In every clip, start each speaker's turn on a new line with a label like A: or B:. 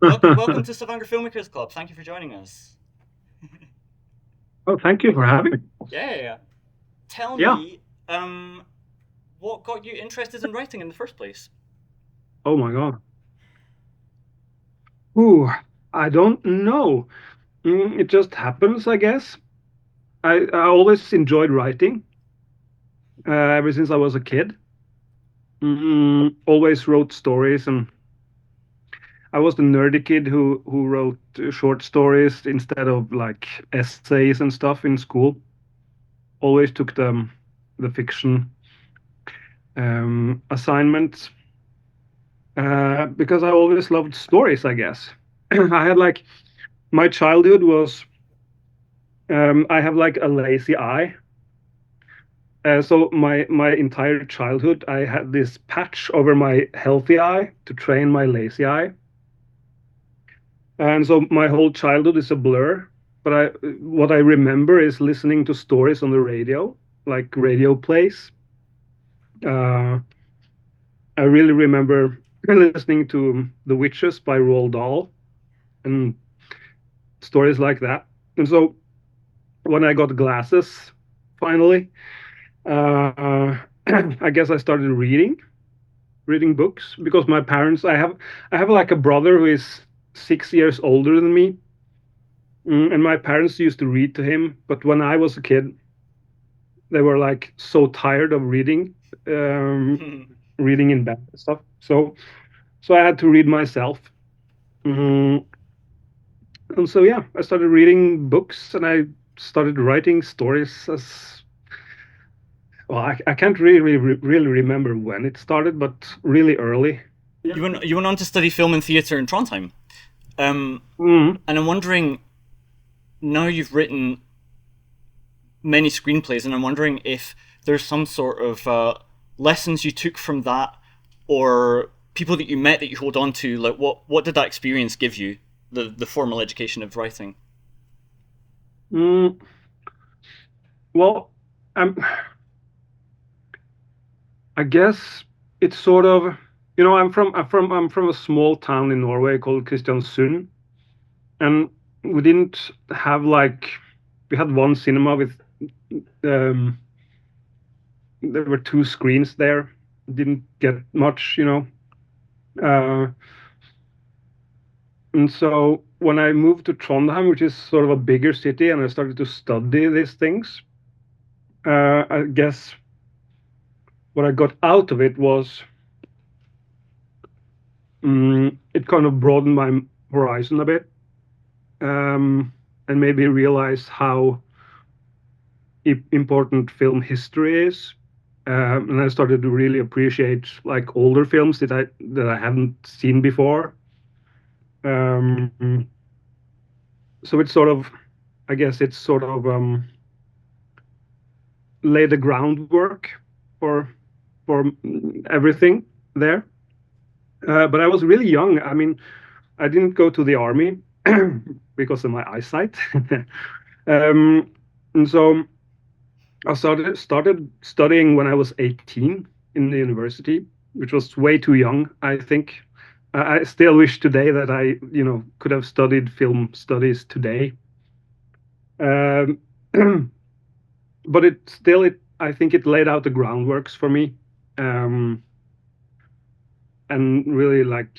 A: Welcome to Stavanger Filmmakers Club. Thank you for joining us.
B: Oh, thank you for having me.
A: Yeah. Tell
B: Yeah.
A: me, what got you interested in writing in the first place?
B: Oh my God. Ooh, I don't know. It just happens, I guess. I always enjoyed writing ever since I was a kid. Always wrote stories, and I was the nerdy kid who wrote short stories instead of like essays and stuff in school. Always took the fiction assignments because I always loved stories, I guess. I had like my childhood was I have like a lazy eye. So my entire childhood, I had this patch over my healthy eye to train my lazy eye, and so my whole childhood is a blur. But what I remember is listening to stories on the radio, like radio plays. Uh, I really remember listening to The Witches by Roald Dahl and stories like that. And so when I got glasses, finally, uh, I guess I started reading books because my parents I have like a brother who is 6 years older than me, and my parents used to read to him, but when I was a kid they were like so tired of reading in bed and stuff, so I had to read myself. Mm, and so yeah, I started reading books and I started writing stories as well. I can't really remember when it started, but really early. Yeah.
A: You went on to study film and theatre in Trondheim, um,
B: Mm.
A: and I'm wondering now you've written many screenplays, and I'm wondering if there's some sort of lessons you took from that, or people that you met that you hold on to. Like, what did that experience give you? The formal education of writing.
B: Mm. Well, I'm I guess it's sort of, I'm from a small town in Norway called Kristiansund, and we didn't have like we had one cinema with um there were two screens there. Didn't get much. Uh, and so when I moved to Trondheim, which is sort of a bigger city, and I started to study these things, I guess what I got out of it was it kind of broadened my horizon a bit, and made me realize how important film history is. And I started to really appreciate like older films that I haven't seen before. Um, so it's sort of, I guess it's sort of lay the groundwork for for everything there. But I was really young. I mean, I didn't go to the army because of my eyesight. And so I started studying when I was 18 in the university, which was way too young, I think. I still wish today that I could have studied film studies today. Um, but I think it laid out the groundworks for me, um, and really like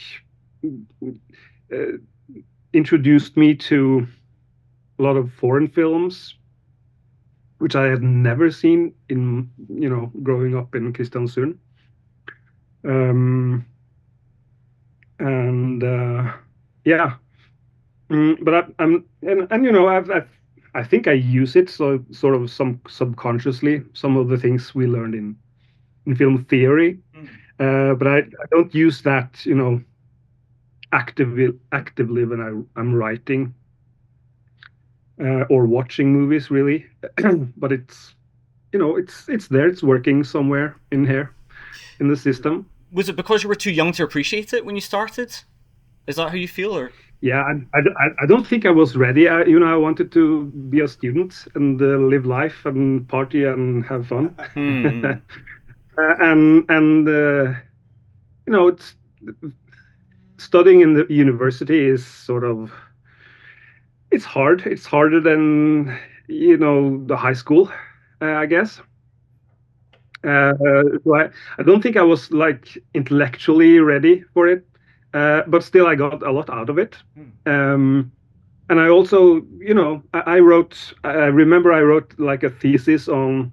B: uh, introduced me to a lot of foreign films, which I had never seen in growing up in Kristiansund. Um, and yeah, but I think I use it so sort of some subconsciously some of the things we learned in film theory,
A: Mm.
B: but I don't use that actively when I'm writing or watching movies really, but it's there, it's working somewhere in here in the system.
A: Was it because you were too young to appreciate it when you started? Is that how you feel, or?
B: Yeah, I don't think I was ready. I wanted to be a student and live life and party and have fun.
A: Hmm.
B: And it's studying in the university is sort of, it's hard. It's harder than, the high school, I guess. So I don't think I was like intellectually ready for it, but still I got a lot out of it. Um, and I also, I wrote. I remember I wrote like a thesis on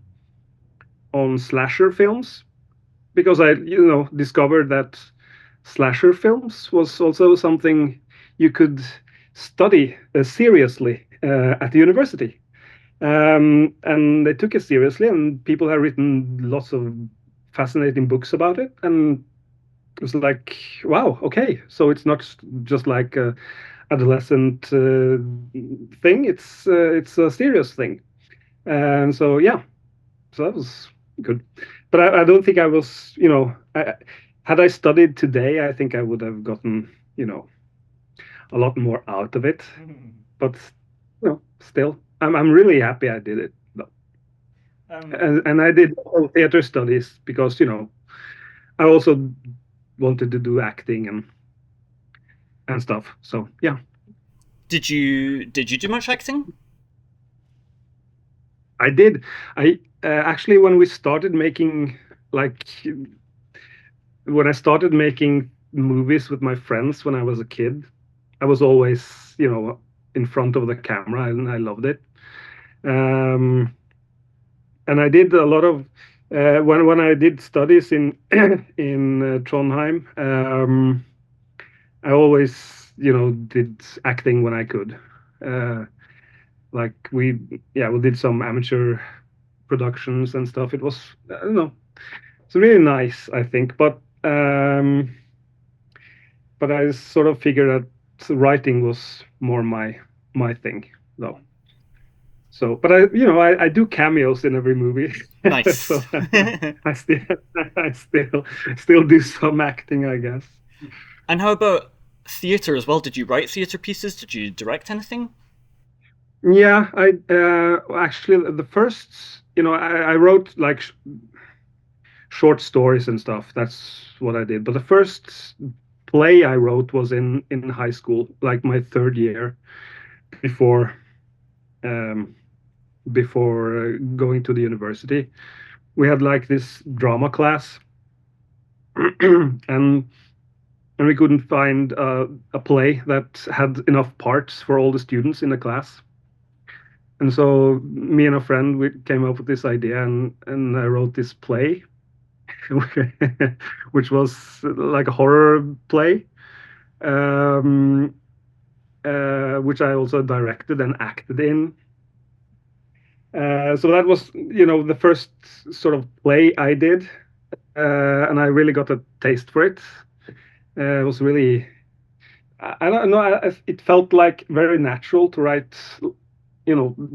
B: slasher films because I, discovered that slasher films was also something you could study seriously at the university. And they took it seriously, and people have written lots of fascinating books about it. And it was like, wow, okay, so it's not just like a adolescent thing; it's a serious thing. And so yeah, so that was good. But I don't think I was, had I studied today, I think I would have gotten, a lot more out of it. But still, I'm really happy I did it. And I did all theater studies because I also wanted to do acting and stuff. So yeah,
A: Did you do much acting?
B: I did. I actually, when we started making, like, when I started making movies with my friends when I was a kid, I was always in front of the camera, and I loved it. Um, and I did a lot of when I did studies in in Trondheim. I always, did acting when I could. Uh, like we did some amateur productions and stuff. It was, I don't know, it's really nice, I think. But I sort of figured that writing was more my thing, though. So, but I do cameos in every movie, so
A: Nice.
B: I still I still do some acting, I guess.
A: And how about theatre as well? Did you write theatre pieces? Did you direct anything?
B: Yeah, I actually the first, I wrote like short stories and stuff. That's what I did. But the first play I wrote was in high school, like my third year before um, going to the university. We had like this drama class, and we couldn't find a play that had enough parts for all the students in the class. And so me and a friend, we came up with this idea, and I wrote this play, which was like a horror play, um, which I also directed and acted in. So that was, the first sort of play I did, and I really got a taste for it. It was really, I don't know, it felt like very natural to write,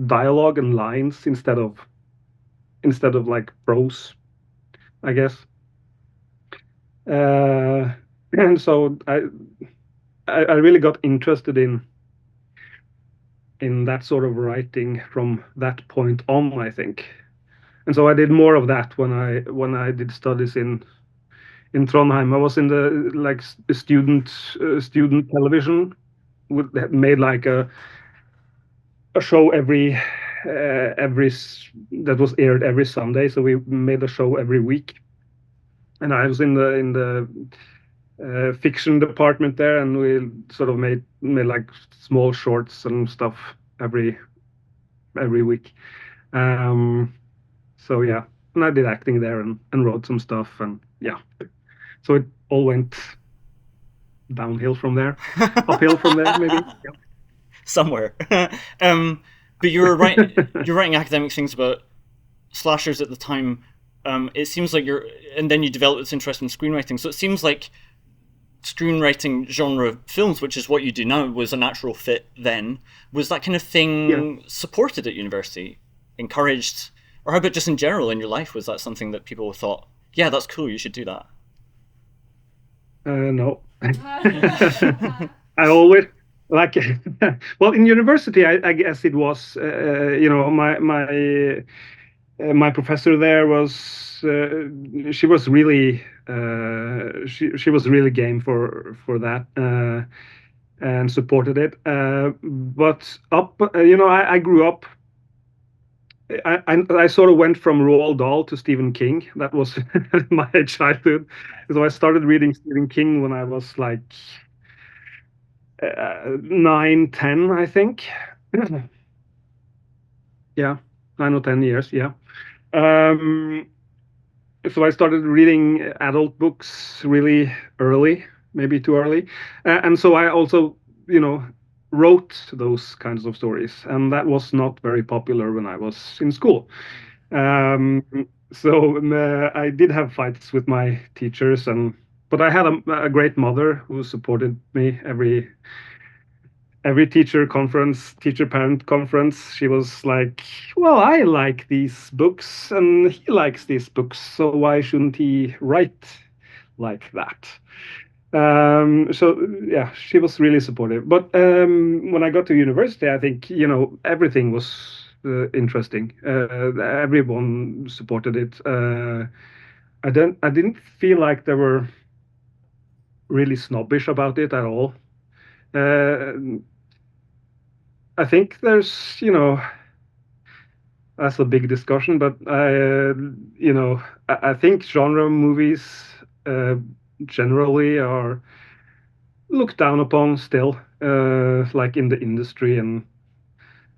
B: dialogue and lines instead of like prose, I guess. Uh, and so I really got interested in that sort of writing from that point on, I think. And so I did more of that when I did studies in Trondheim. I was in the like student television with that made like a show that was aired every Sunday. So we made a show every week, and I was in the fiction department there, and we sort of made like small shorts and stuff every week. Um, so yeah, and I did acting there and wrote some stuff, and yeah, so it all went downhill from there, uphill from there, maybe.
A: Somewhere. um, but you're writing academic things about slashers at the time. It seems like and then you developed this interest in screenwriting. So it seems like screenwriting genre films, which is what you do now, was a natural fit then. Was that kind of
B: Yeah.
A: thing supported at university, encouraged, or how about just in general in your life? Was that something that people thought, yeah, that's cool, you should do that?
B: No. I always like well in university I guess it was my my professor there was she was really she was really game for that and supported it. But up, I grew up. I sort of went from Roald Dahl to Stephen King. That was my childhood. So I started reading Stephen King when I was like 9, 10, I think. Yeah, 9 or 10 years. Yeah. Um, so I started reading adult books really early, maybe too early, and so I also, you know, wrote those kinds of stories, and that was not very popular when I was in school. Um, so I did have fights with my teachers, and but I had a great mother who supported me every teacher parent conference. She was like, well, I like these books and he likes these books, so why shouldn't he write like that? So yeah, she was really supportive. But when I got to university, I think, everything was interesting. Everyone supported it. I didn't feel like they were really snobbish about it at all. uh, I think there's, that's a big discussion, but I think genre movies uh, generally are looked down upon still, like in the industry, and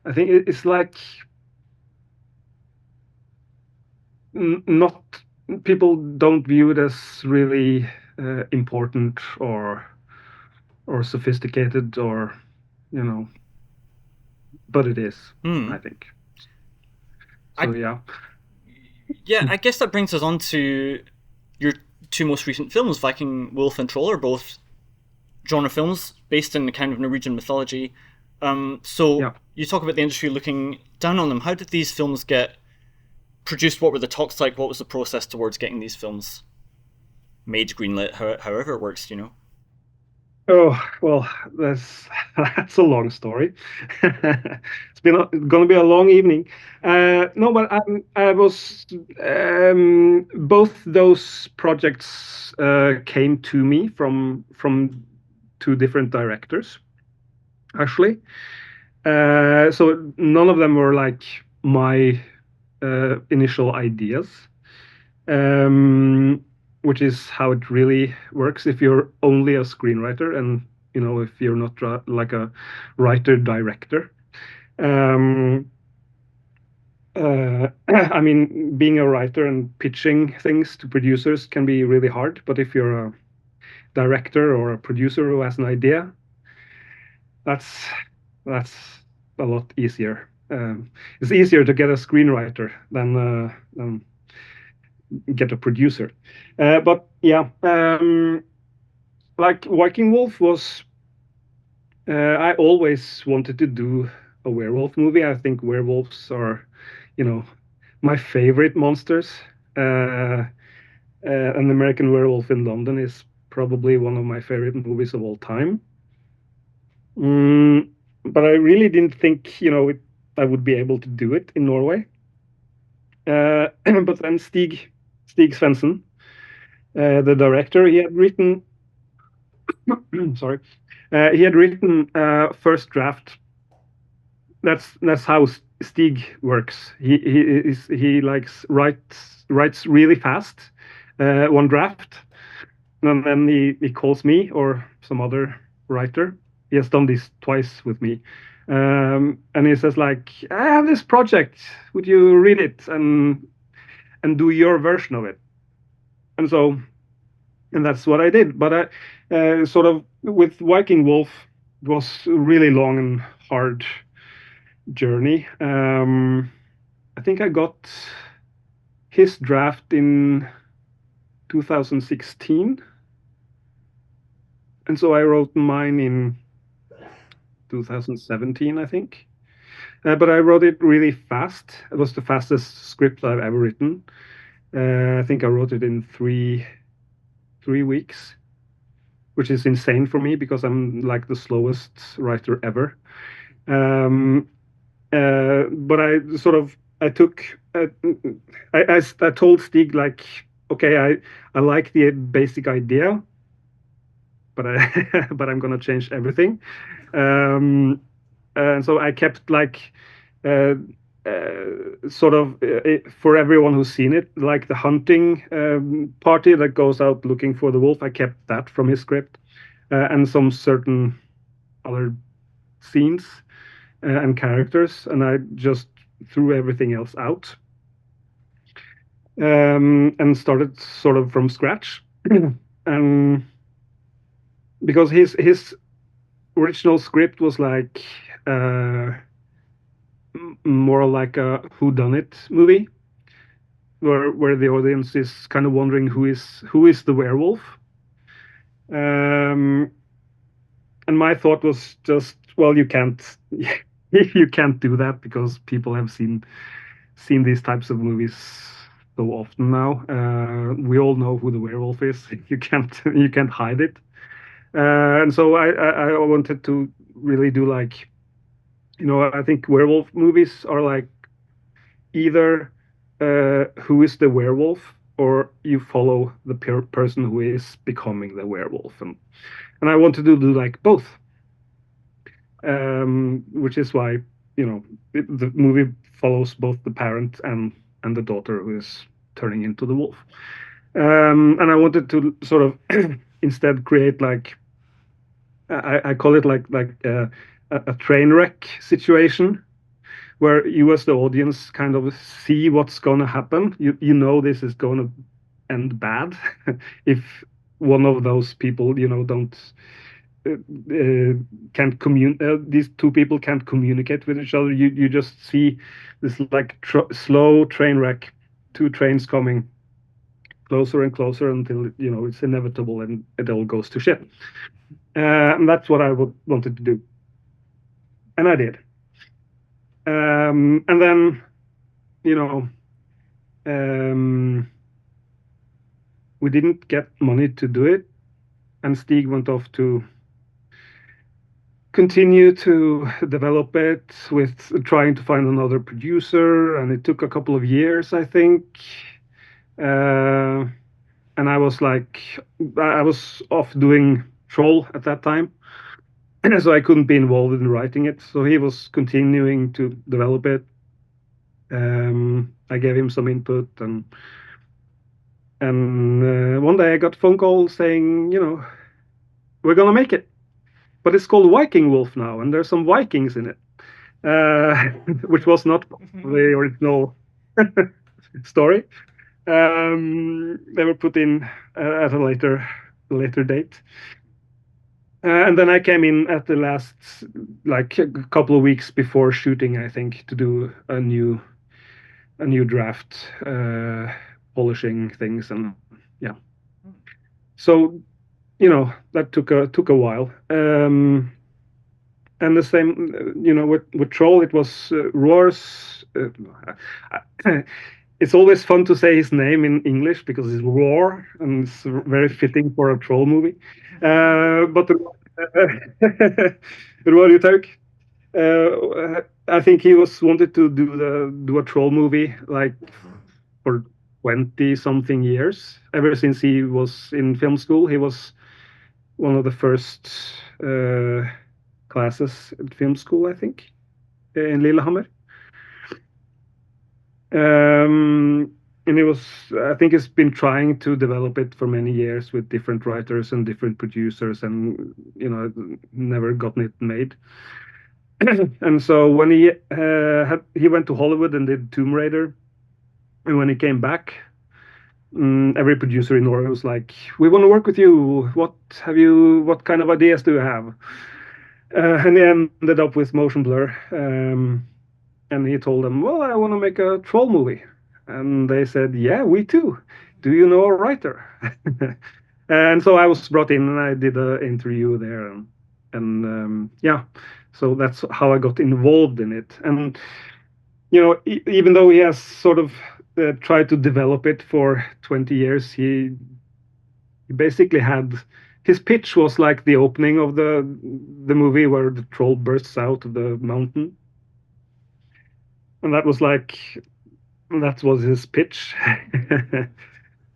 B: I think it's like not people don't view it as really important or sophisticated or you know, but it is,
A: Hmm.
B: I think.
A: I
B: So yeah,
A: Yeah, I guess that brings us on to your two most recent films, Viking Wolf and Troll, are both genre films based in the kind of Norwegian mythology. So
B: yeah.
A: you talk about the industry looking down on them. How did these films get produced? What were the talks like? What was the process towards getting these films made, greenlit, however it works?
B: Oh, well, that's a long story. It's gonna be a long evening. No, but I was both those projects came to me from two different directors, actually. So none of them were like my initial ideas, which is how it really works if you're only a screenwriter and if you're not like a writer director. um, I mean, being a writer and pitching things to producers can be really hard, but if you're a director or a producer who has an idea, that's that's a lot easier. It's easier to get a screenwriter than get a producer. But yeah, like Viking Wolf was, I always wanted to do a werewolf movie. I think werewolves are, you know, my favorite monsters. An American Werewolf in London is probably one of my favorite movies of all time. Mm, but I really didn't think, I would be able to do it in Norway. But then Stig Svensson, the director, he had written sorry, he had written first draft. That's how Stig works. He likes writes really fast, one draft, and then he calls me or some other writer. He has done this twice with me, and he says like, "I have this project. Would you read it and do your version of it?" And so and that's what I did. But I sort of with Viking Wolf, it was a really long and hard journey. I think I got his draft in 2016, and so I wrote mine in 2017, I think. But I wrote it really fast. It was the fastest script I've ever written. I think I wrote it in three weeks, which is insane for me because I'm like the slowest writer ever. But I sort of I took I told Stig like, okay, I like the basic idea, but I but I'm gonna change everything. Um, and so I kept like uh, sort of for everyone who's seen it, like the hunting party that goes out looking for the wolf. I kept that from his script, and some certain other scenes and characters, and I just threw everything else out, and started sort of from scratch. And because his original script was like uh, more like a whodunit movie, where the audience is kind of wondering who is the werewolf. Um, and my thought was just, well, you can't you can't do that because people have seen these types of movies so often now. We all know who the werewolf is. You can't hide it. And so I wanted to really do like, I think werewolf movies are like either who is the werewolf, or you follow the person who is becoming the werewolf, and I wanted to do like both, which is why the movie follows both the parent and the daughter who is turning into the wolf. And I wanted to sort of instead create like, I call it like a train wreck situation, where you as the audience kind of see what's going to happen. You know this is going to end bad if one of those people don't uh, can't these two people can't communicate with each other. You just see this like slow train wreck, two trains coming closer and closer until it's inevitable and it all goes to shit. And that's what I wanted to do, and I did. And then you know um, we didn't get money to do it, and Stig went off to continue to develop it with trying to find another producer, and it took a couple of years, I think. Uh, and I was off doing Troll at that time, so I couldn't be involved in writing it. So he was continuing to develop it. I gave him some input, and one day I got a phone call saying, we're gonna make it, but it's called Viking Wolf now, and there's some Vikings in it, which was not the original story. They were put in at a later date. And then I came in at the last, like a couple of weeks before shooting, I think, to do a new draft, polishing things, and yeah. So that took a while. And the same, with Troll, it was Roar's. It's always fun to say his name in English because it's Roar, and it's very fitting for a Troll movie. But Roar Utaug, I think he was wanted to do a Troll movie like for 20 something years. Ever since he was in film school, he was one of the first classes at film school, I think, in Lillehammer. And I think he's been trying to develop it for many years with different writers and different producers, and never gotten it made. And so when he went to Hollywood and did Tomb Raider, and when he came back, every producer in Norway was like, "We want to work with you. What kind of ideas do you have?" And he ended up with Motion Blur. And he told them, "Well, I want to make a troll movie." And they said, "Yeah, we too. Do you know a writer?" And so I was brought in, and I did an interview there, and yeah, so that's how I got involved in it. And even though he has sort of tried to develop it for 20 years, he basically had his pitch was like the opening of the movie where the troll bursts out of the mountain. and that was his pitch.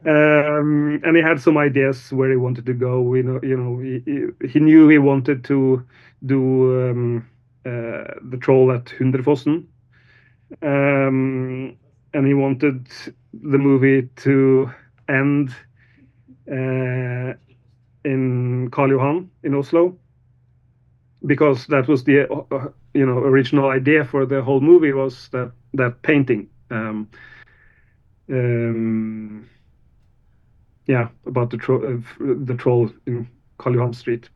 B: And he had some ideas where he wanted to go. He knew he wanted to do the troll at Hunderfossen, um, and he wanted the movie to end uh, in Karl Johan in Oslo, because that was the original idea for the whole movie, was that painting. Um, yeah, about the troll in Karl Johan Street.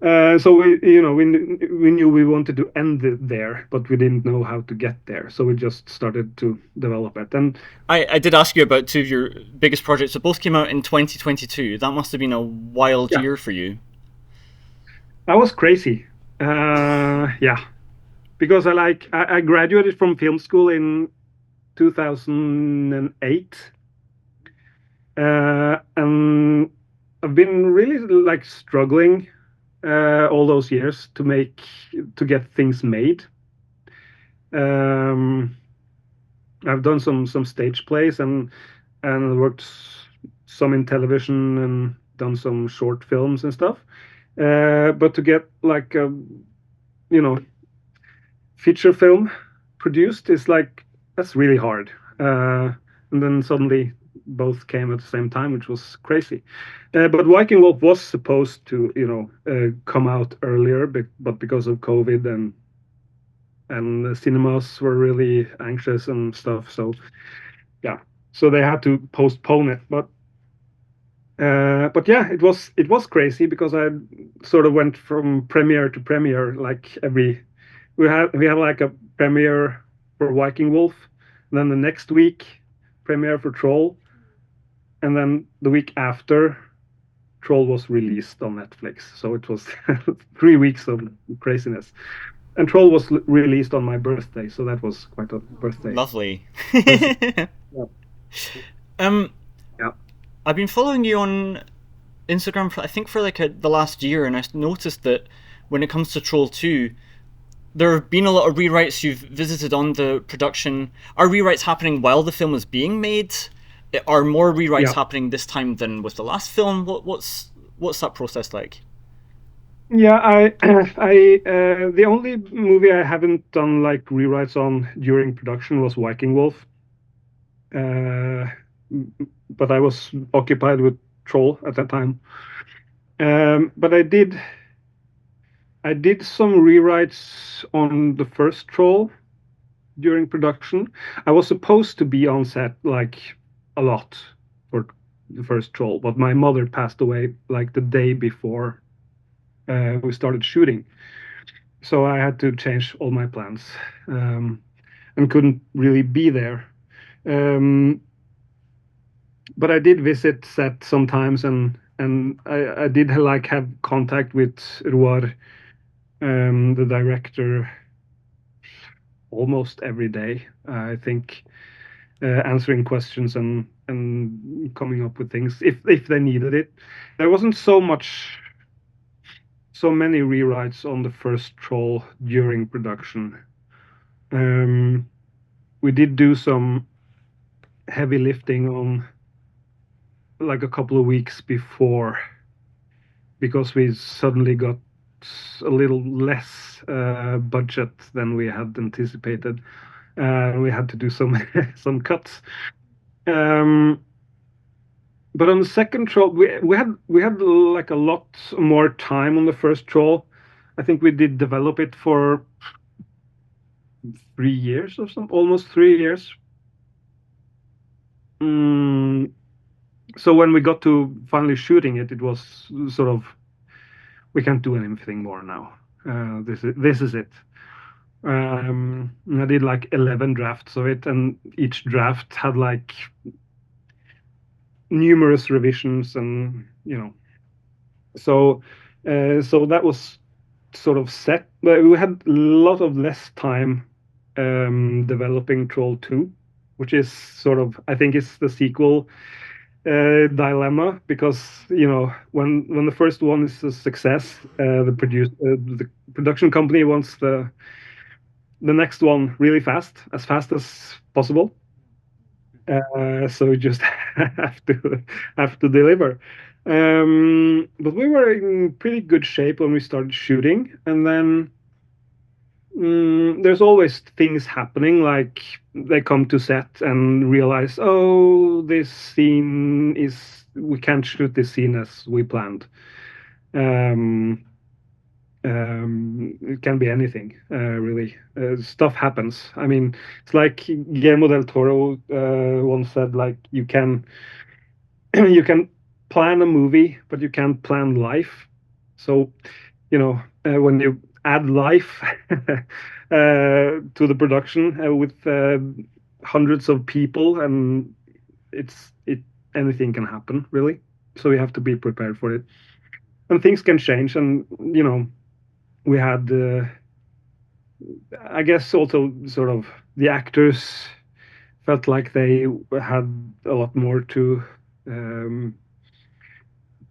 B: So we knew we wanted to end it there, but we didn't know how to get there. So we just started to develop it. And
A: I did ask you about two of your biggest projects. That both came out in 2022. That must have been a wild
B: yeah,
A: year for you.
B: that was crazy. Yeah, because I graduated from film school in 2008, and I've been really like struggling all those years to get things made. Um, I've done some stage plays and worked some in television and done some short films and stuff. But to get like a you know feature film produced is like, that's really hard. And then suddenly both came at the same time, which was crazy. But Viking Wolf was supposed to come out earlier, but because of COVID and the cinemas were really anxious and stuff, so yeah, so they had to postpone it. But yeah, it was crazy because I sort of went from premiere to premiere. Like we have like a premiere for Viking Wolf, and then the next week premiere for Troll, and then the week after Troll was released on Netflix. So it was 3 weeks of craziness. And Troll was released on my birthday, so that was quite a birthday
A: Lovely.
B: present. Yeah.
A: um,
B: Yeah.
A: I've been following you on Instagram for, I think, for like the last year, and I noticed that when it comes to Troll 2, there have been a lot of rewrites. You've visited on the production. Are rewrites happening while the film is being made? Are more rewrites
B: Yeah.
A: happening this time than with the last film? What's that process like?
B: Yeah, the only movie I haven't done like rewrites on during production was Viking Wolf. Uh, but I was occupied with Troll at that time. But I did some rewrites on the first Troll during production. I was supposed to be on set like a lot for the first Troll, but my mother passed away like the day before we started shooting. So I had to change all my plans, and couldn't really be there. Um, but I did visit set sometimes, and I did like have contact with Roar, the director, almost every day. I think answering questions and coming up with things if they needed it. There wasn't so many rewrites on the first Troll during production. Um, we did do some heavy lifting on like a couple of weeks before, because we suddenly got a little less budget than we had anticipated. We had to do some some cuts. Um, but on the second Troll, we had like a lot more time on the first Troll. I think we did develop it for 3 years or something, almost 3 years. Mm, so when we got to finally shooting it, it was sort of, we can't do anything more now. This is it. I did like 11 drafts of it, and each draft had like numerous revisions, and so that was sort of set. But we had a lot of less time developing Troll 2, which is sort of, I think it's the sequel dilemma, because when the first one is a success, the production company wants the next one really fast as possible. So we just have to deliver. But we were in pretty good shape when we started shooting, and then there's always things happening, like they come to set and realize, oh, this scene is we can't shoot this scene as we planned. Um, it can be anything, really. Stuff happens. I mean, it's like Guillermo del Toro once said, like you can you can plan a movie, but you can't plan life. So, when you add life to the production with hundreds of people, and it anything can happen, really. So you have to be prepared for it, and things can change. And we had, I guess, also sort of the actors felt like they had a lot more um,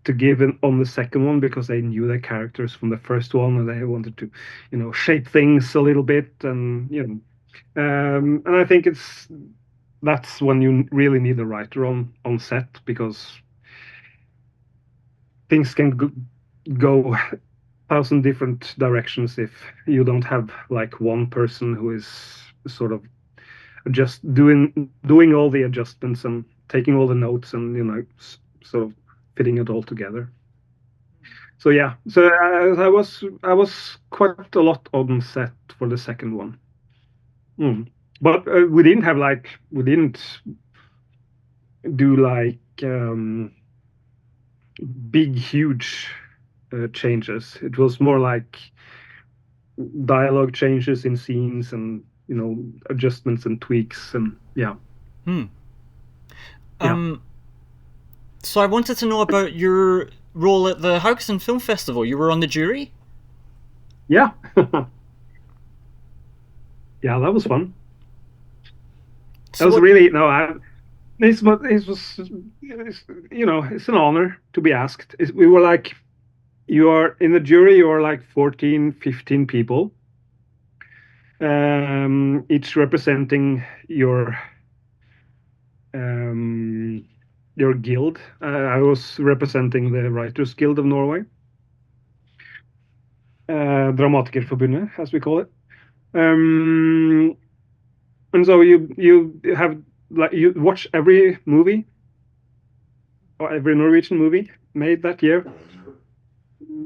B: to give on the second one, because they knew their characters from the first one, and they wanted to, shape things a little bit, and and I think that's when you really need a writer on set, because things can go 1,000 different directions if you don't have like one person who is sort of just doing all the adjustments and taking all the notes, and sort of fitting it all together. So yeah, so I was quite a lot on set for the second one. But we didn't do like big huge changes. It was more like dialogue changes in scenes, and adjustments and tweaks, and yeah.
A: Hmm.
B: Yeah.
A: So I wanted to know about your role at the Haugesund Film Festival. You were on the jury?
B: Yeah. Yeah, that was fun. That
A: So
B: was
A: what?
B: really no. It's an honor to be asked. We were like, you are in the jury. You are like 14, 15 people, each representing um, your guild. I was representing the Writers Guild of Norway, Dramatikerforbundet, as we call it. And so you have, like, you watch every movie, or every Norwegian movie made that year.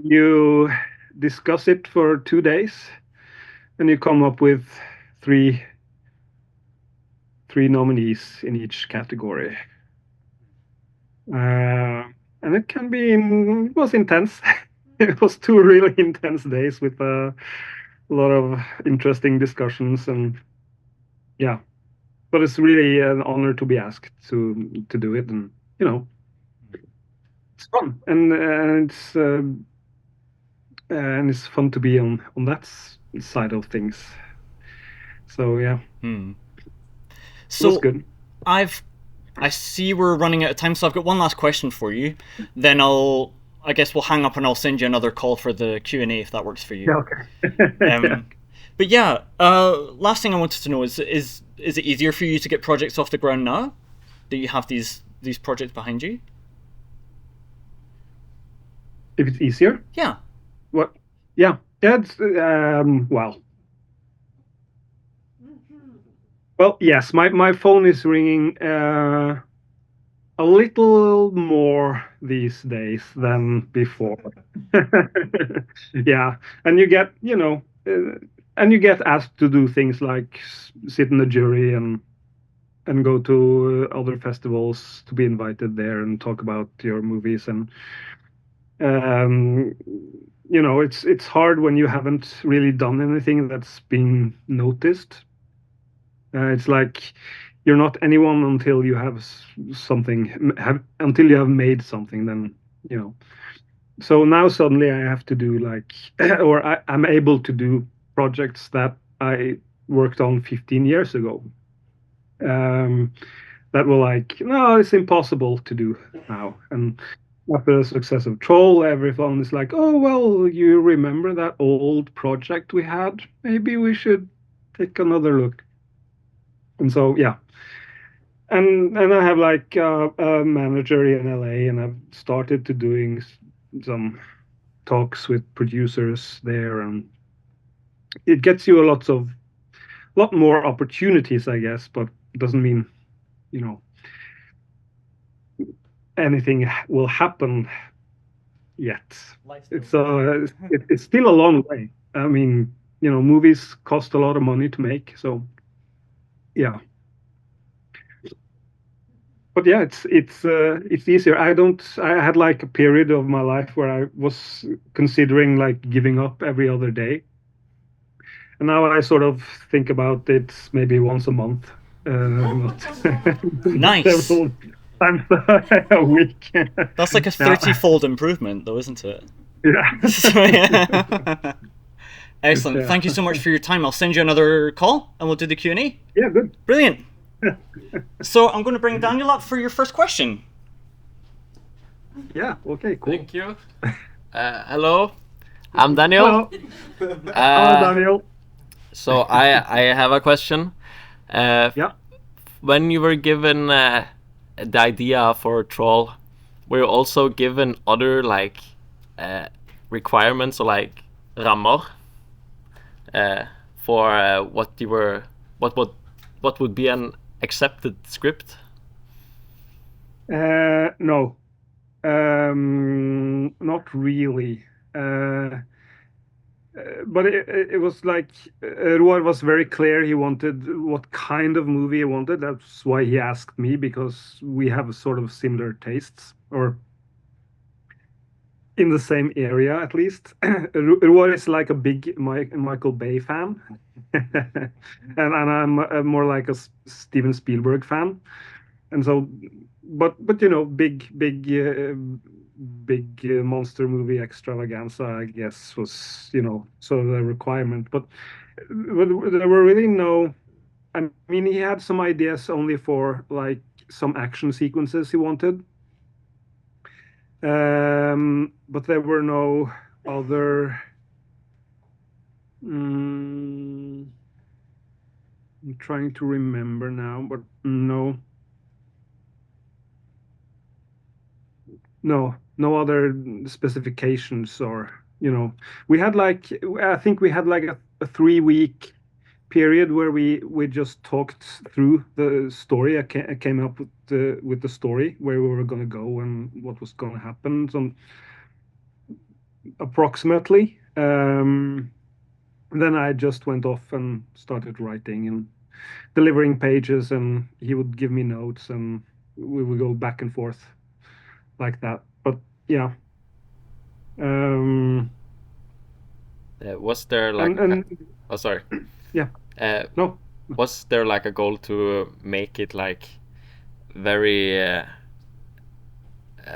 B: You discuss it for 2 days, and you come up with three nominees in each category. And it was intense. It was 2 really intense days with a lot of interesting discussions, and yeah, but it's really an honor to be asked to do it, and it's fun, and it's fun to be on that side of things. So yeah, it was
A: So
B: good.
A: I see we're running out of time, so I've got one last question for you. Then I guess we'll hang up and I'll send you another call for the Q&A if that works for you.
B: Yeah, okay. Yeah.
A: But yeah, last thing I wanted to know is it easier for you to get projects off the ground now that you have these projects behind you?
B: If it's easier,
A: Yeah.
B: what? Yeah, yeah. It's well, yes. My phone is ringing a little more these days than before. Yeah, and and you get asked to do things like sit in the jury, and go to other festivals, to be invited there and talk about your movies. And um, it's hard when you haven't really done anything that's been noticed. It's like you're not anyone until you have until you have made something. Then you know. So now suddenly I have to do like, or I'm able to do projects that I worked on 15 years ago. Um, that were like, no, it's impossible to do now. And after the success of Troll, everyone is like, oh, well, you remember that old project we had? Maybe we should take another look. And so yeah, and I have like a manager in LA, and I've started to doing some talks with producers there, and it gets you lot more opportunities, I guess, but it doesn't mean you know anything will happen yet.
A: Life's still
B: It's
A: busy.
B: it's still a long way. I mean, movies cost a lot of money to make, so yeah. But yeah, it's easier. I had like a period of my life where I was considering like giving up every other day, and now I sort of think about it maybe once a month, not not
A: Nice.
B: several times a week.
A: That's like a
B: Yeah,
A: 30-fold improvement, though, isn't it? So,
B: yeah,
A: yeah. Excellent.
B: yeah,
A: Thank you so much for your time. I'll send you another call and we'll do the Q&A.
B: yeah. Good.
A: Brilliant. So I'm going to bring Daniel up for your first question.
B: Yeah. Okay. Cool.
C: Thank you. Hello, I'm Daniel.
B: Hello. Hello, Daniel.
C: So I have a question.
B: Yeah.
C: When you were given the idea for Troll, were you also given other like requirements or like rammer for what would be an accepted script?
B: No. Not really. But it was like Roar was very clear. He wanted what kind of movie he wanted. That's why he asked me, because we have sort of similar tastes, or in the same area at least. Roar is like a big Michael Bay fan, and I'm more like a Steven Spielberg fan. And so, but big monster movie extravaganza, I guess, was sort of the requirement. But there were really no. I mean, he had some ideas only for like some action sequences he wanted, but there were no other. I'm trying to remember now, but no. No other specifications, or we had like, I think we had like a 3 week period where we just talked through the story. I came up with the story, where we were going to go and what was going to happen, so approximately. Then I just went off and started writing and delivering pages, and he would give me notes, and we would go back and forth like that. But yeah.
C: Was there like
B: And
C: oh sorry.
B: yeah,
C: Uh,
B: no,
C: was there like a goal to make it like very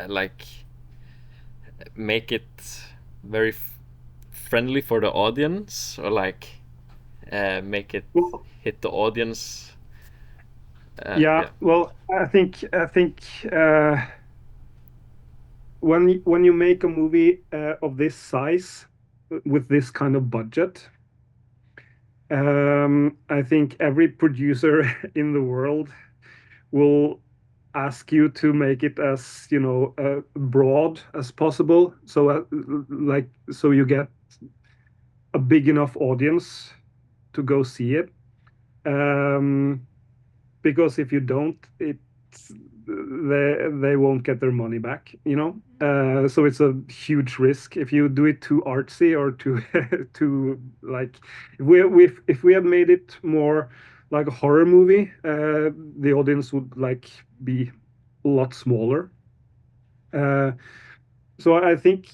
C: like make it very friendly for the audience, or like make it
B: well,
C: hit the audience?
B: yeah,
C: Yeah.
B: well, I think when you make a movie of this size with this kind of budget, I think every producer in the world will ask you to make it as broad as possible, so like so you get a big enough audience to go see it. Um, because if you don't, they won't get their money back. So it's a huge risk if you do it too artsy, or too too like, if we had made it more like a horror movie, the audience would like be a lot smaller. Uh, so I think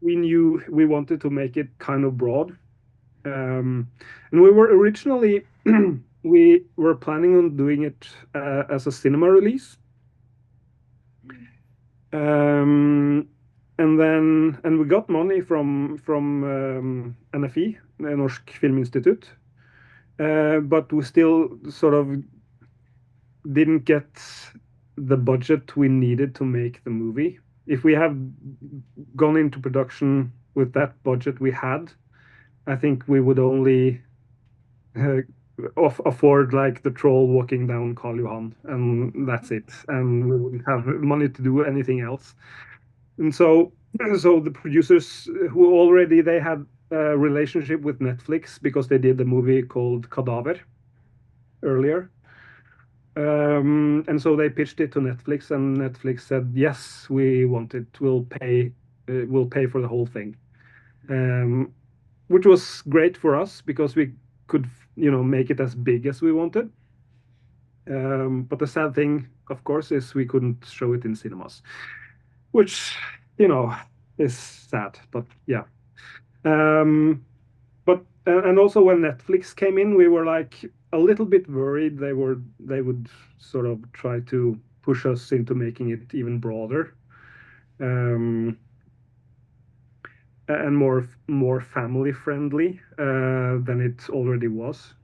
B: we knew we wanted to make it kind of broad. And we were originally we were planning on doing it as a cinema release. And we got money from NFI, Norsk Filminstitutt, but we still sort of didn't get the budget we needed to make the movie. If we have gone into production with that budget we had, I think we would only afford like the troll walking down Karl Johan, and that's it. And we wouldn't have money to do anything else. And so, so the producers who already they had a relationship with Netflix because they did a movie called Cadaver earlier. And so they pitched it to Netflix, and Netflix said, "Yes, we want it. We'll pay for the whole thing," which was great for us because we could, make it as big as we wanted. But the sad thing, of course, is we couldn't show it in cinemas, which, is sad. But yeah. But and also when Netflix came in, we were like a little bit worried they would sort of try to push us into making it even broader, and more family friendly than it already was.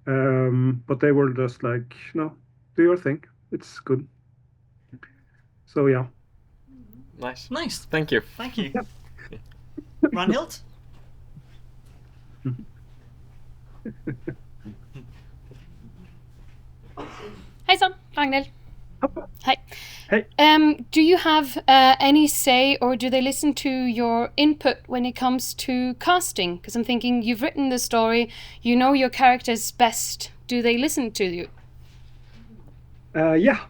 B: But they were just like, no, do your thing. It's good. So yeah.
A: Nice.
C: Thank you.
A: Thank you. Ranhild?
D: Hei sann, Ragnhild. Hi.
B: Hey.
D: Do you have any say, or do they listen to your input when it comes to casting? Because I'm thinking you've written the story, you know your characters best. Do they listen to you?
B: Yeah,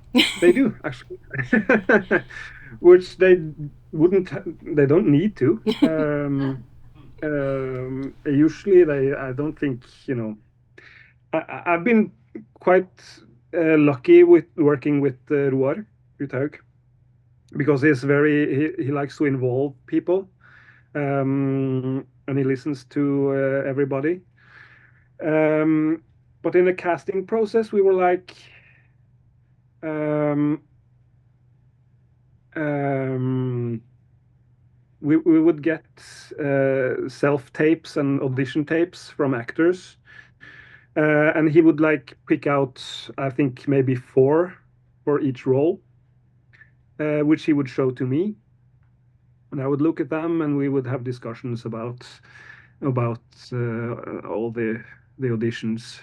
B: they do actually, which they wouldn't. They don't need to. Usually, I don't think I've been quite lucky with working with Roar Uthaug because he likes to involve people, and he listens to everybody. But in the casting process, we were like. We would get self tapes and audition tapes from actors, and he would like pick out, I think, maybe 4 for each role, which he would show to me, and I would look at them, and we would have discussions about all the auditions.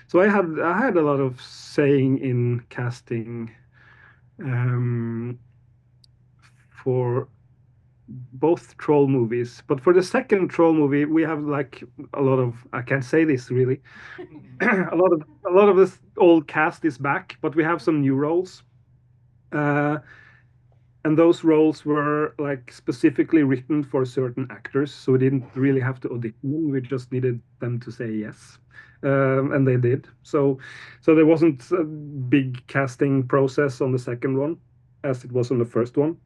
B: So I had a lot of saying in casting for both troll movies, but for the second troll movie we have like a lot of, I can't say this really, a lot of this old cast is back, but we have some new roles, and those roles were like specifically written for certain actors, so we didn't really have to audition them, we just needed them to say yes, and they did. So there wasn't a big casting process on the second one as it was on the first one.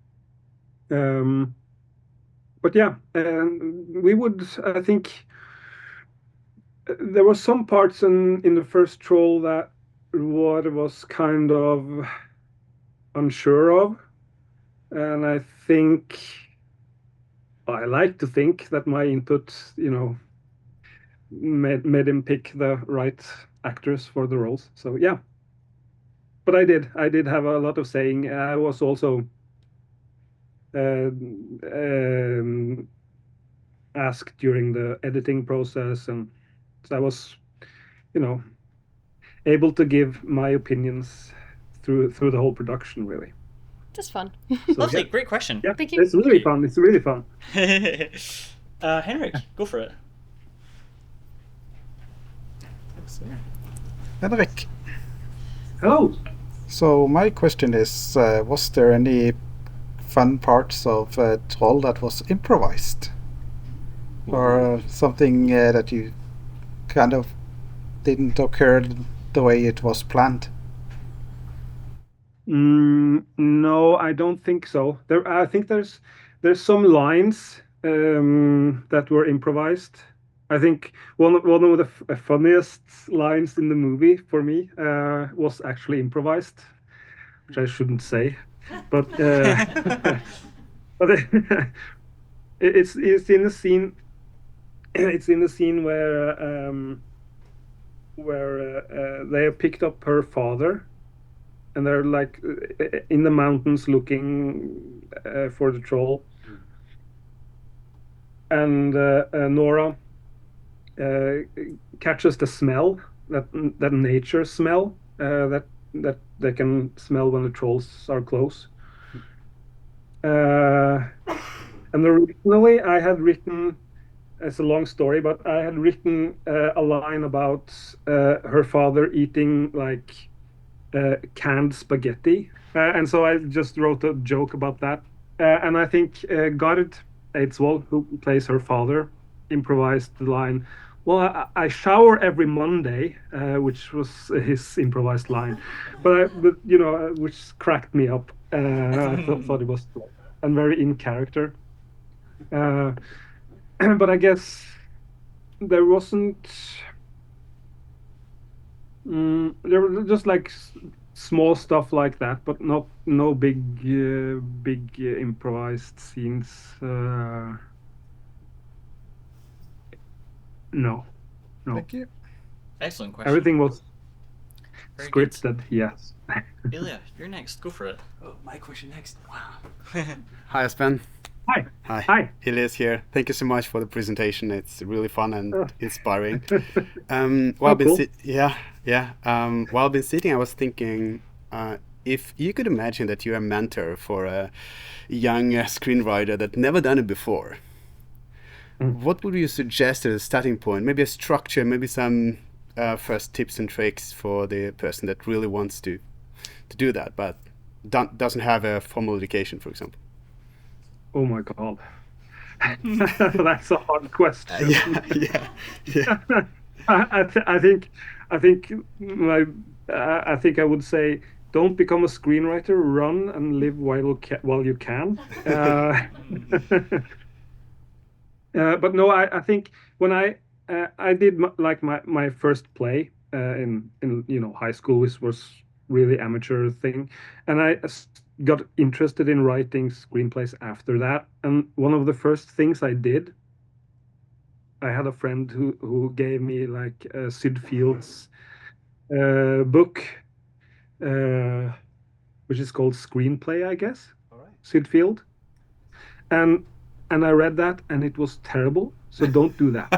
B: But yeah, we would, I think, there were some parts in the first troll that Roar was kind of unsure of, and I like to think that my input, made him pick the right actors for the roles. So yeah, but I did have a lot of saying. I was also asked during the editing process, and so I was, able to give my opinions through the whole production, really.
D: That's fun.
B: So,
A: Lovely,
B: yeah.
A: great question.
B: Yeah,
D: Thank you.
B: it's really fun. It's really fun.
A: Henrik, go for it.
E: Henrik,
B: Hello.
E: so my question is, was there any fun parts of Troll that was improvised? Or something that you kind of didn't occur the way it was planned?
B: No, I don't think so. I think there's some lines that were improvised. I think one of the funniest lines in the movie for me was actually improvised, which I shouldn't say, but but it's in the scene. It's in the scene where they have picked up her father, and they're like in the mountains looking for the troll, and Nora catches the smell, that nature smell, that they can smell when the trolls are close. And originally I had written, it's a long story, but I had written a line about her father eating like canned spaghetti, and so I just wrote a joke about that. And I think Gard Eidsvoll, who plays her father, improvised the line, "Well, I shower every Monday," which was his improvised line, but which cracked me up. I thought it was and very in character. But I guess there wasn't. There were just like small stuff like that, but no big improvised scenes. No.
E: Thank you.
A: Excellent question.
B: Everything was
A: Very good.
B: scripted. Yes.
A: Ilya, you're next. Go for it.
F: Oh, my question next. Wow.
G: Hi, Espen.
B: Hi.
G: Hi.
B: Hi.
G: Elias here. Thank you so much for the presentation. It's really fun and inspiring. While I've been
B: cool.
G: while I've been sitting, I was thinking, if you could imagine that you're a mentor for a young screenwriter that never done it before, what would you suggest as a starting point? Maybe a structure, maybe some first tips and tricks for the person that really wants to do that, but doesn't have a formal education, for example.
B: Oh my God. That's a hard question.
G: yeah.
B: I think I would say, don't become a screenwriter. Run and live while you can. But no, I think when I did my first play in high school, which was really amateur thing, and I got interested in writing screenplays after that. And one of the first things I did, I had a friend who gave me like Sid Field's book, which is called Screenplay, I guess.
G: All right.
B: Sid Field, and I read that, and it was terrible. So don't do that.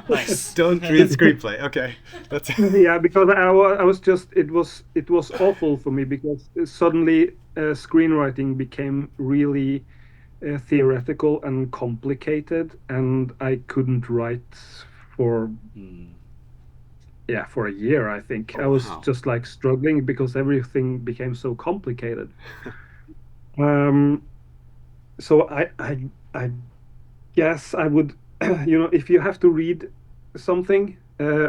A: Nice.
G: Don't read screenplay. Okay, that's
B: Yeah, because I was just it was awful for me, because suddenly screenwriting became really theoretical and complicated, and I couldn't write for for a year. I think I was just like struggling because everything became so complicated. So I guess I would, if you have to read something,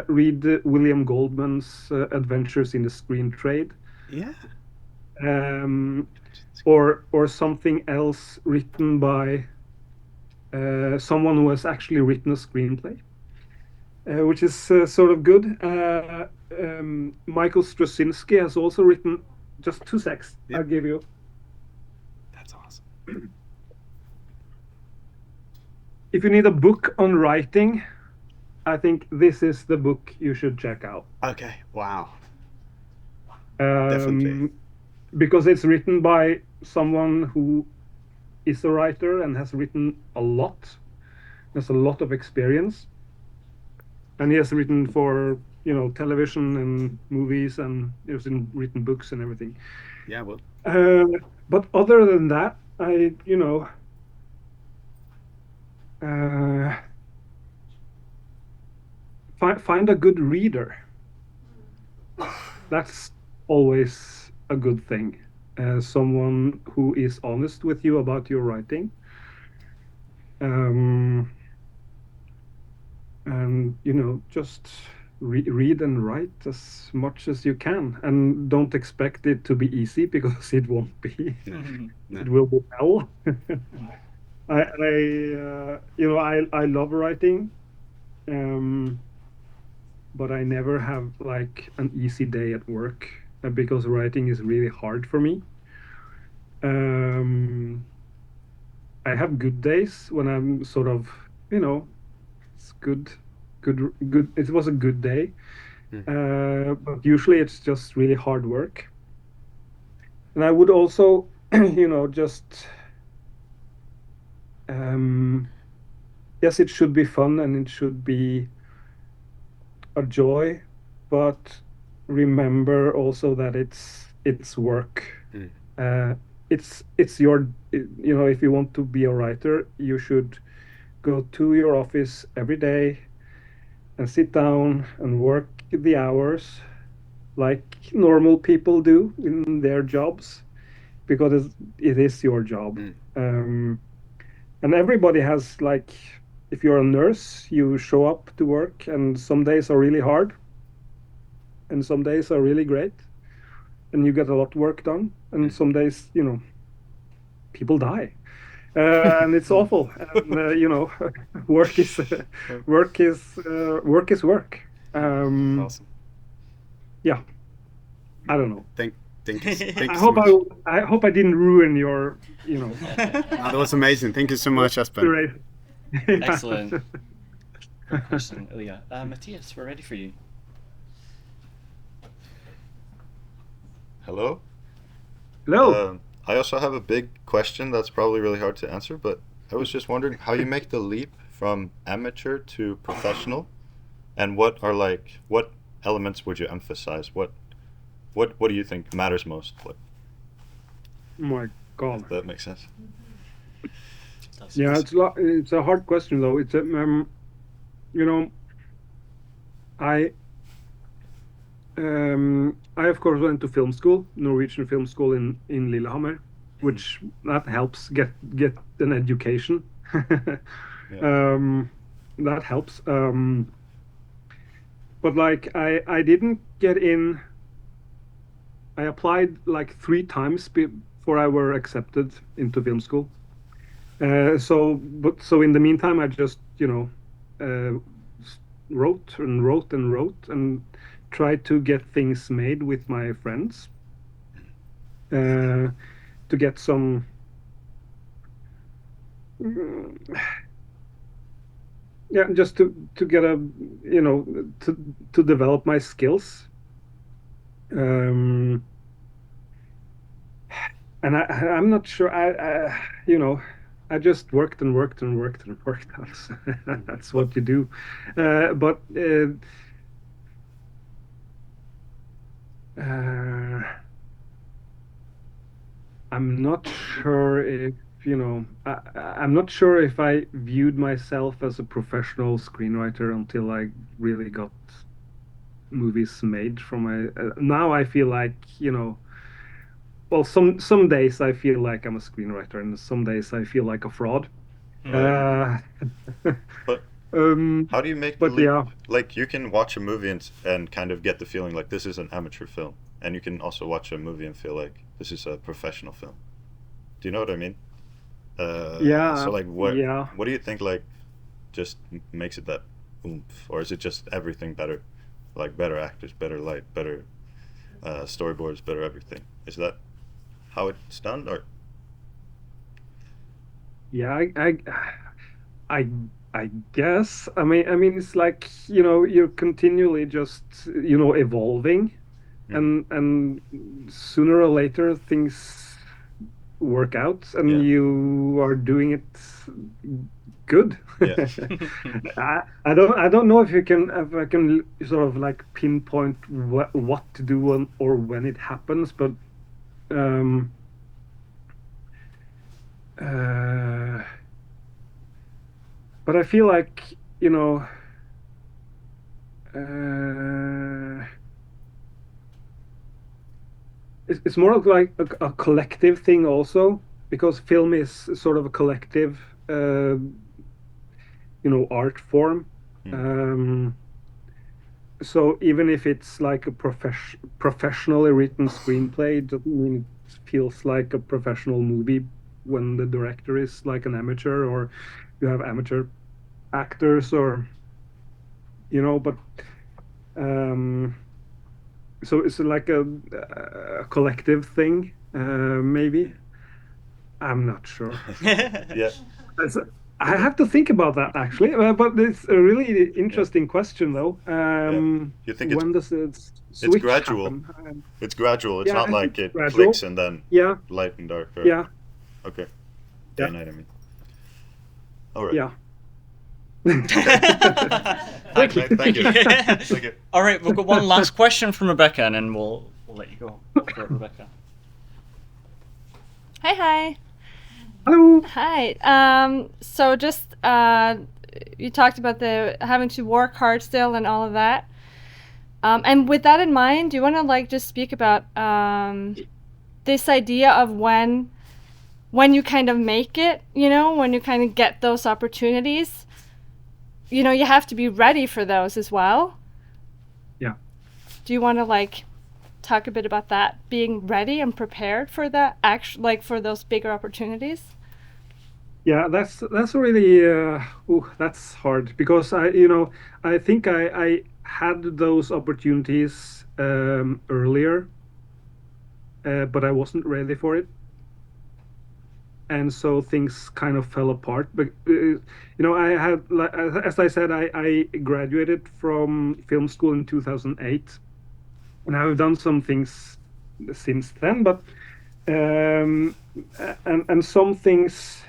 B: read William Goldman's Adventures in the Screen Trade.
G: yeah.
B: Or something else written by someone who has actually written a screenplay, which is sort of good. Michael Straczynski has also written. Just 2 secs.
G: Yeah.
B: I'll give you.
G: That's awesome.
B: If you need a book on writing, I think this is the book you should check out.
G: Okay. Wow. Definitely.
B: Because it's written by someone who is a writer and has written a lot. Has a lot of experience, and he has written for television and movies, and he has written books and everything.
G: Yeah. Well.
B: But other than that, find a good reader. That's always a good thing. Someone who is honest with you about your writing. And just read and write as much as you can, and don't expect it to be easy, because it won't be.
G: No.
B: It will be hell. I love writing, but I never have like an easy day at work, because writing is really hard for me. I have good days when I'm sort of, it's good. It was a good day, but usually it's just really hard work. And I would also, yes, it should be fun and it should be a joy, but remember also that it's work. Uh, it's your, you know, if you want to be a writer, you should go to your office every day and sit down and work the hours like normal people do in their jobs, because it is your job. And everybody has, like, if you're a nurse, you show up to work, and some days are really hard, and some days are really great, and you get a lot of work done, and some days, you know, people die. And it's awful. And, you know, work is work is work is work.
G: Awesome.
B: Yeah, I don't know.
G: Thank you
B: I
G: so
B: hope
G: much.
B: I hope I didn't ruin your, you know.
G: That was amazing. Thank you so much, Espen.
B: Great.
A: Excellent. Good question, Ilya. Matthias, we're ready for you.
H: Hello.
B: Hello.
H: I also have a big question that's probably really hard to answer, but I was just wondering how you make the leap from amateur to professional, and what elements would you emphasize? What do you think matters most?
B: Oh my God.
H: If that makes sense.
B: Yeah, it's a hard question though. It's you know, I of course went to film school, Norwegian film school in Lillehammer, which that helps get an education. That helps. But like I didn't get in. I applied like 3 times before I were accepted into film school. So in the meantime, I just, you know, wrote and tried to get things made with my friends, to get some, yeah, just to get a, you know, to develop my skills. And I'm not sure. I you know, I just worked. That's what you do. But I'm not sure if, you know, I'm not sure if I viewed myself as a professional screenwriter until I really got movies made from my. Now I feel like, you know. Well, some days I feel like I'm a screenwriter, and some days I feel like a fraud.
H: But how do you make the leap?
B: Yeah.
H: Like, you can watch a movie and kind of get the feeling like this is an amateur film, and you can also watch a movie and feel like this is a professional film. Do you know what I mean?
B: Yeah.
H: So like, what
B: Yeah.
H: do you think, like, just makes it that oomph, or is it just everything better, like better actors, better light, better storyboards, better everything? Is that how it's done, or?
B: Yeah, I guess. I mean, it's like, you know, you're continually just, you know, evolving, and sooner or later things work out, and you are doing it good.
H: Yeah.
B: I don't know if I can sort of like pinpoint what to do or when it happens, but. But I feel like, you know, it's more of like a collective thing also, because film is sort of a collective, you know, art form. So even if it's like a professionally written screenplay, it doesn't mean it feels like a professional movie when the director is like an amateur, or you have amateur actors, or, you know, but so it's like a collective thing, maybe. I'm not sure.
H: Yeah.
B: I have to think about that actually, but it's a really interesting question though.
H: You think
B: when does it switch
H: gradual?
B: happen?
H: It's gradual. It's not like it
B: gradual.
H: clicks and then
B: Yeah.
H: light and dark. Or,
B: Yeah.
H: Okay.
B: Yeah.
H: I know what I mean. All right.
B: Yeah.
H: Thank you. Thank you.
A: All right, we've got one last question from Rebecca, and then we'll let you go. Go for it, Rebecca.
I: Hi.
B: Hello.
I: Hi. So just you talked about the having to work hard still and all of that. And with that in mind, do you want to like just speak about this idea of when you kind of make it, you know, when you kind of get those opportunities, you know, you have to be ready for those as well.
B: Yeah.
I: Do you want to like talk a bit about that, being ready and prepared for that, like for those bigger opportunities?
B: Yeah, that's really that's hard because I think I had those opportunities earlier, but I wasn't ready for it, and so things kind of fell apart. But I had, as I said, I graduated from film school in 2008, and I've done some things since then, but and some things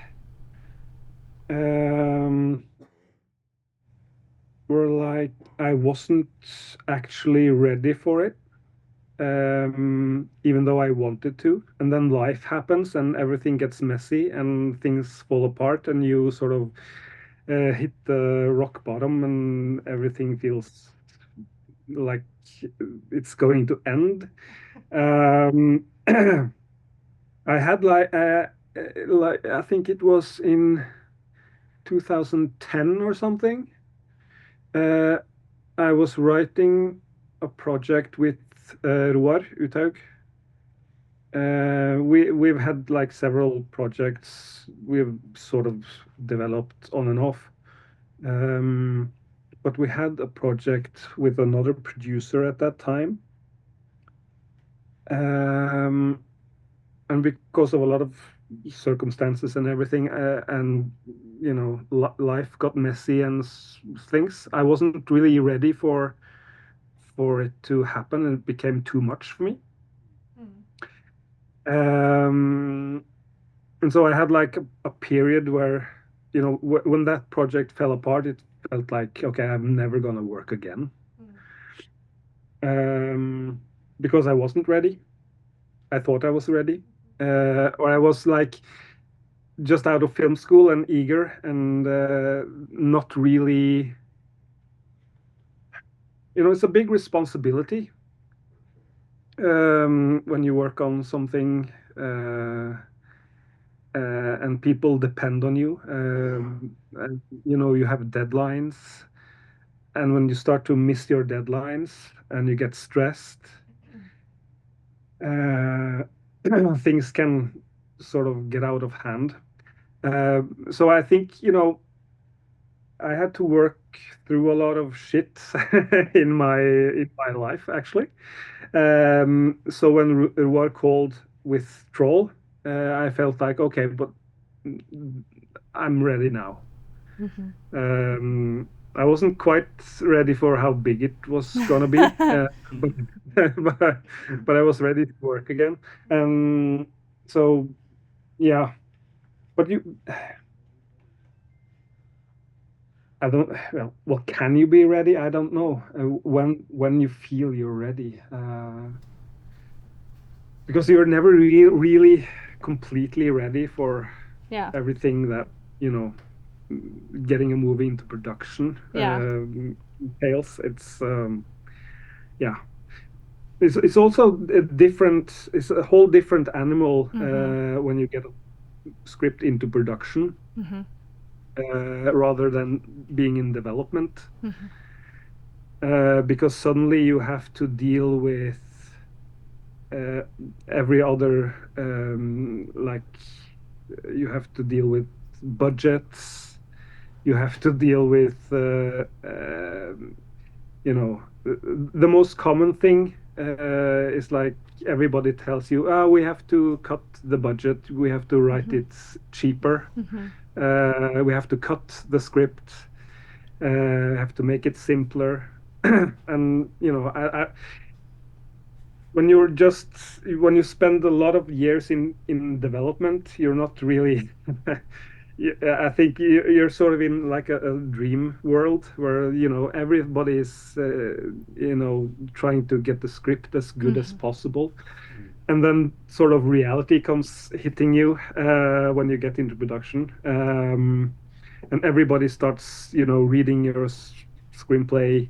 B: were like I wasn't actually ready for it, even though I wanted to. And then life happens and everything gets messy and things fall apart and you sort of hit the rock bottom and everything feels like it's going to end. I had like I think it was in 2010 or something. I was writing a project with Roar Uthaug. We've had like several projects we've sort of developed on and off. But we had a project with another producer at that time. And because of a lot of circumstances and everything, and life got messy and things, I wasn't really ready for it to happen, and it became too much for me. And so I had like a period where, when that project fell apart, it felt like, okay, I'm never gonna work again. Because I wasn't ready. I thought I was ready. Or I was like just out of film school and eager and not really, it's a big responsibility when you work on something and people depend on you. And, you have deadlines, and when you start to miss your deadlines and you get stressed, things can sort of get out of hand. So I think, I had to work through a lot of shit in my life, actually. So when Roar called with Troll, I felt like, okay, but I'm ready now. I wasn't quite ready for how big it was gonna be, but I was ready to work again. So, yeah. But I don't. Well, can you be ready? I don't know. When you feel you're ready, because you're never really completely ready for everything that getting a movie into production entails. It's It's also a different. It's a whole different animal when you get a script into production. Rather than being in development, because suddenly you have to deal with every other, like you have to deal with budgets, you have to deal with the most common thing is like everybody tells you, oh, we have to cut the budget, we have to write it cheaper. We have to cut the script, have to make it simpler. And when you spend a lot of years in development, you're not really I think you're sort of in like a dream world where everybody is trying to get the script as good as possible, and then sort of reality comes hitting you when you get into production, and everybody starts reading your screenplay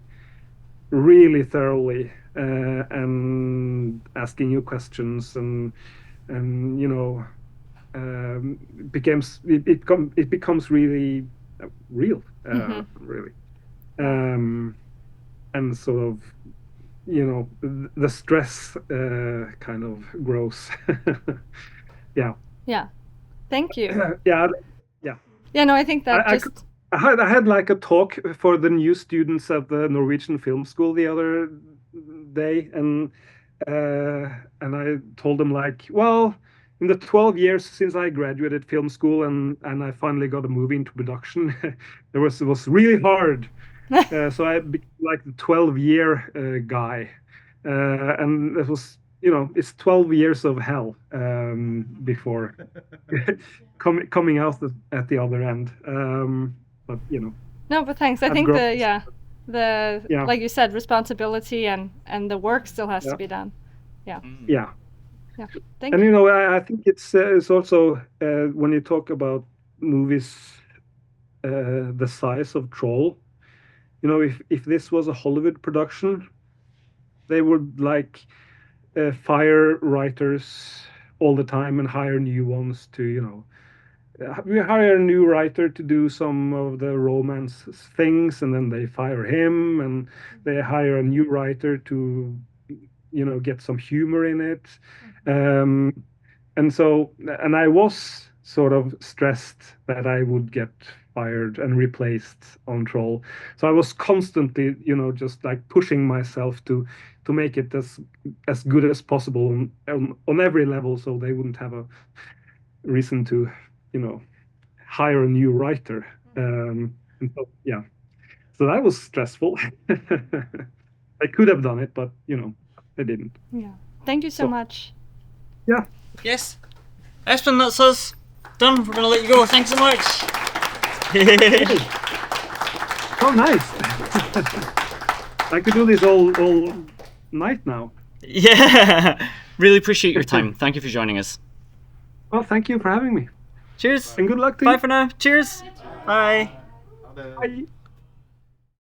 B: really thoroughly and asking you questions and it becomes really real, really, and sort of the stress kind of grows. Yeah.
I: Yeah. Thank you.
B: Yeah.
I: Yeah, no, I think that
B: I had like a talk for the new students at the Norwegian Film School the other day, and I told them like, well, in the 12 years since I graduated film school and I finally got a movie into production, it was really hard. So I became like the 12-year guy, and it was it's 12 years of hell before coming out at the other end. But
I: No, but thanks. I think the like you said, responsibility and the work still has to be done. Yeah.
B: Yeah.
I: Yeah. Thank you.
B: And I think it's also when you talk about movies the size of Troll, if this was a Hollywood production, they would like fire writers all the time and hire new ones to we hire a new writer to do some of the romance things, and then they fire him, and they hire a new writer to get some humor in it, and I was sort of stressed that I would get fired and replaced on Troll, so I was constantly just like pushing myself to make it as good as possible on every level, so they wouldn't have a reason to hire a new writer. And so that was stressful. I could have done it, but I didn't.
I: Yeah. Thank you so much.
B: Yeah.
A: Yes. Espen, that's us. Done. We're gonna let you go. Thanks so much.
B: Oh, nice. I could do this all night now.
A: Yeah. Really appreciate your time. Thank you for joining us.
B: Well, thank you for having me.
A: Cheers.
B: And good luck to you.
A: Bye for now. Cheers. Bye.
B: Bye.